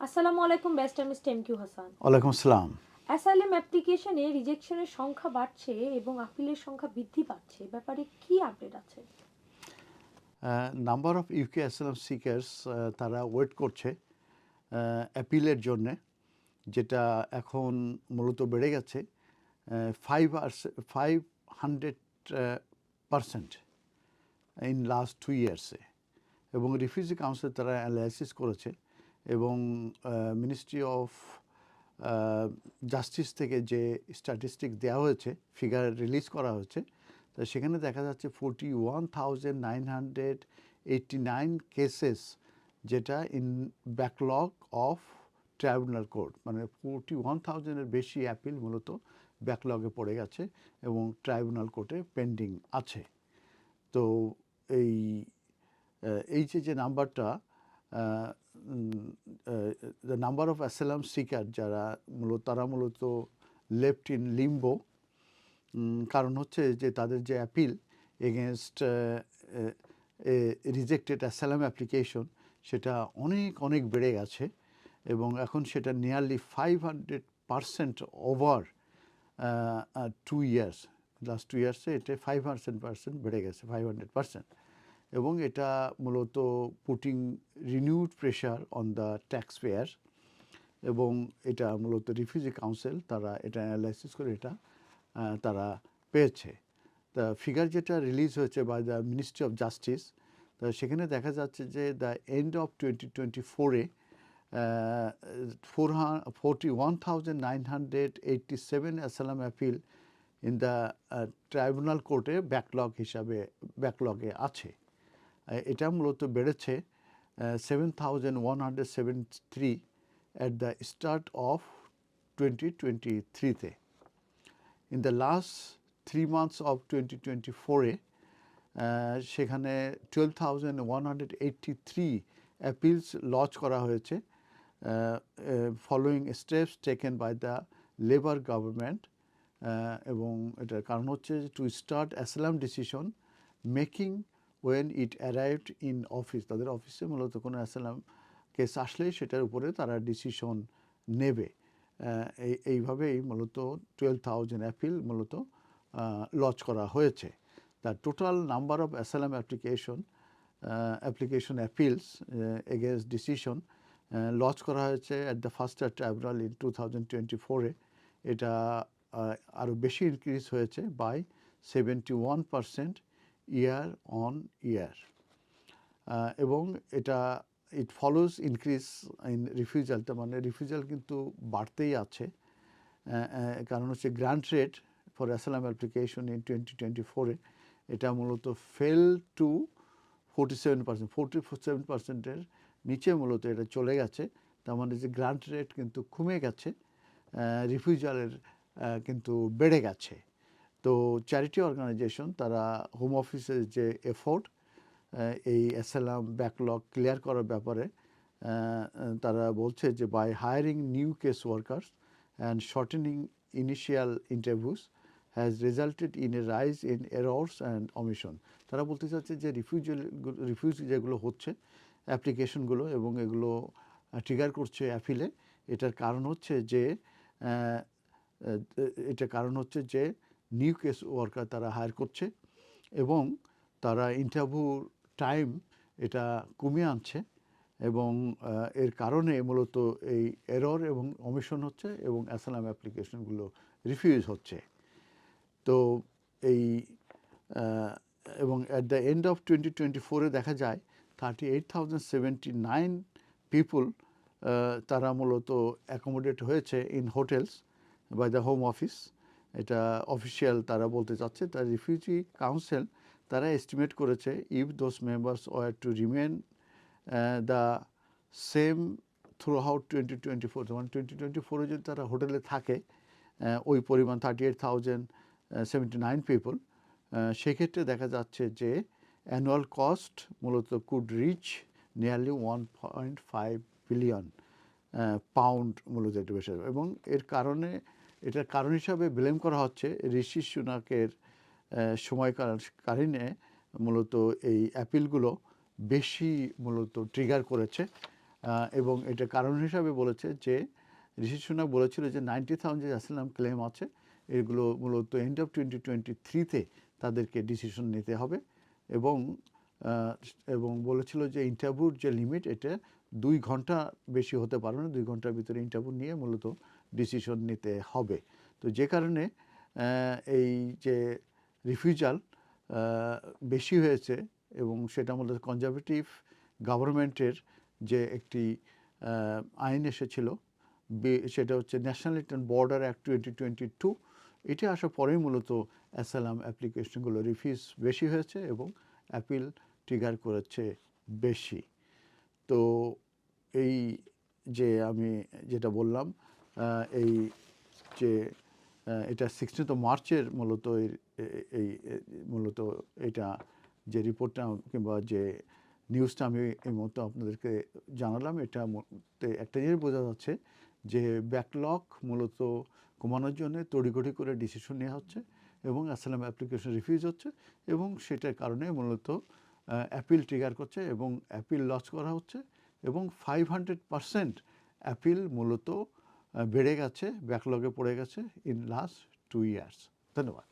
আসসালামু আলাইকুম barrister mister MQ Hasan. ওয়ালাইকুম আসসালাম। অ্যাসাইলাম অ্যাপ্লিকেশনে রিজেকশনের সংখ্যা বাড়ছে এবং আপিলের সংখ্যা বৃদ্ধি পাচ্ছে। এ ব্যাপারে কি আপডেট আছে? Number of UK asylum seekers তারা ওয়েট করছে অ্যাপিলের জন্যে, যেটা এখন মূলত বেড়ে গেছে 500% ইন লাস্ট 2 ইয়ার্সে। এবং রিফিউজি কাউন্সিল তারা অ্যানালাইসিস করেছে এবং মিনিস্ট্রি অফ জাস্টিস থেকে যে স্ট্যাটিস্টিক দেওয়া হয়েছে, ফিগার রিলিজ করা হয়েছে, তো সেখানে দেখা যাচ্ছে 41,989 কেসেস যেটা in backlog of tribunal court, মানে 41,000-এর বেশি অ্যাপিল মূলত ব্যাকলগে পড়ে গেছে এবং ট্রাইব্যুনাল কোর্টে পেন্ডিং আছে। তো এই এই যে নাম্বারটা, the number of asylum seeker যারা তারা মূলত লেফট ইন লিম্বো, কারণ হচ্ছে যে তাদের যে appeal against rejected asylum application সেটা অনেক অনেক বেড়ে গেছে এবং এখন সেটা নিয়ারলি 500% ওভার 2 ইয়ার্স। লাস্ট 2 ইয়ার্সে এটা 500% বেড়ে গেছে, 500%। এবং এটা মূলত putting renewed pressure on the tax payer. এবং এটা মূলত রিফিউজি কাউন্সিল তারা এটা অ্যানালাইসিস করে এটা তারা পেয়েছে। তা ফিগার যেটা রিলিজ হয়েছে by the ministry of justice, তা সেখানে দেখা যাচ্ছে যে দ্য এন্ড অফ 2024-এ 41,987 asylum appeal in the tribunal কোর্টে ব্যাকলগে আছে। এটা মূলত বেড়েছে 7,173 at the start of 2023-তে। In the last 3 months of 2024-এ সেখানে 12,183 অ্যাপিলস লজ করা হয়েছে following steps taken by the Labour government. এবং এটার কারণ হচ্ছে to start asylum decision making when it arrived in office. তাদের অফিসে মূলত কোনো অ্যাসাইলাম কেস আসলেই সেটার উপরে তারা ডিসিশন নেবে। এইভাবেই মূলত 12,000 অ্যাপিল মূলত লজ করা হয়েছে। The total number of asylum application appeals against decision lodge করা হয়েছে at the first tier tribunal in 2024-এ। এটা আরও বেশি ইনক্রিজ হয়েছে বাই 71% ইয়ার অন ইয়ার। এবং এটা it follows increase in refusal, তার মানে রিফিউজাল কিন্তু বাড়তেই আছে। কারণ হচ্ছে grant rate for asylum application in 2024-এ এটা মূলত ফেল টু 47%, 47%-এর নিচে মূলত এটা চলে গেছে। তার মানে যে গ্রান্ট রেট কিন্তু কমে গেছে, রিফিউজালের কিন্তু বেড়ে গেছে। তো চ্যারিটি অর্গানাইজেশন তারা হোম অফিসের যে এফোর্ট এই অ্যাসাইলাম ব্যাকলগ ক্লিয়ার করার ব্যাপারে তারা বলছে যে by hiring new case workers and shortening initial interviews has resulted in a rise in errors and omission. তারা বলতে চাচ্ছে যে রিফিউজ যেগুলো হচ্ছে অ্যাপ্লিকেশনগুলো এবং এগুলো ট্রিগার করছে অ্যাপিলে, এটার কারণ হচ্ছে যে নিউ কেস ওয়ার্কার তারা হায়ার করছে এবং তারা ইন্টারভিউ টাইম এটা কমিয়ে আনছে এবং এর কারণে মূলত এই এরর এবং অমিশন হচ্ছে এবং অ্যাসাইলাম অ্যাপ্লিকেশনগুলো রিফিউজ হচ্ছে। তো এই এবং অ্যাট দ্য এন্ড অফ 2024-এ দেখা যায় 38,079 পিপুল তারা মূলত অ্যাকোমোডেট হয়েছে in hotels by the home office. এটা অফিসিয়াল তারা বলতে চাচ্ছে। তার রিফিউজি কাউন্সিল তারা এস্টিমেট করেছে if those members were to remain the same throughout 2024, মানে 2024-এ যদি তারা হোটেলে থাকে ওই পরিমাণ 38,079 পিপল, সেক্ষেত্রে দেখা যাচ্ছে যে অ্যানুয়াল কস্ট মূলত could rich nearly 1.5 billion pound মূলত এটা বেশি। এবং এটার কারণ হিসাবে ব্লেম করা হচ্ছে ঋষি সুনাকের সময়কালীনে মূলত এই অ্যাপিলগুলো বেশি মূলত ট্রিগার করেছে। এবং এটা কারণ হিসাবে বলেছে যে ঋষি সুনাক বলেছিল যে 90,000 যে অ্যাসাইলাম ক্লেম আছে এগুলো মূলত এন্ড অফ 2023-তে তাদেরকে ডিসিশন নিতে হবে এবং এবং বলেছিল যে ইন্টারভিউর যে লিমিট এটা 2 ঘন্টা বেশি হতে পারবে না, 2 ঘন্টার ভিতরে ইন্টারভিউ নিয়ে মূলত ডিসিশন নিতে হবে। তো যে কারণে এই যে রিফিউজাল বেশি হয়েছে এবং সেটা মূলত কনজারভেটিভ গভর্নমেন্টের যে একটি আইন এসেছিল সেটা হচ্ছে ন্যাশনালিটি অ্যান্ড বর্ডার অ্যাক্ট 2022, এটা আসার পরেই মূলত অ্যাসাইলাম অ্যাপ্লিকেশনগুলো রিফিউজ বেশি হয়েছে এবং অ্যাপিল ট্রিগার করেছে বেশি। তো এই যে আমি যেটা বললাম এই যে এটা 16th মার্চের মূলত এই মূলত এটা যে রিপোর্টটা কিংবা যে নিউজটা আমি এই মুহূর্তে আপনাদেরকে জানালাম, এটা একটা জিনিস বোঝা যাচ্ছে যে ব্যাকলগ মূলত কমানোর জন্য তড়িঘড়ি করে ডিসিশন নেওয়া হচ্ছে এবং অ্যাসাইলাম অ্যাপ্লিকেশন রিফিউজ হচ্ছে এবং সেটার কারণে মূলত অ্যাপিল ট্রিগার করছে এবং অ্যাপিল লঞ্চ করা হচ্ছে এবং 500% অ্যাপিল মূলত বেড়ে গেছে, ব্যাকলগে পড়ে গেছে ইন লাস্ট 2 ইয়ার্স। ধন্যবাদ।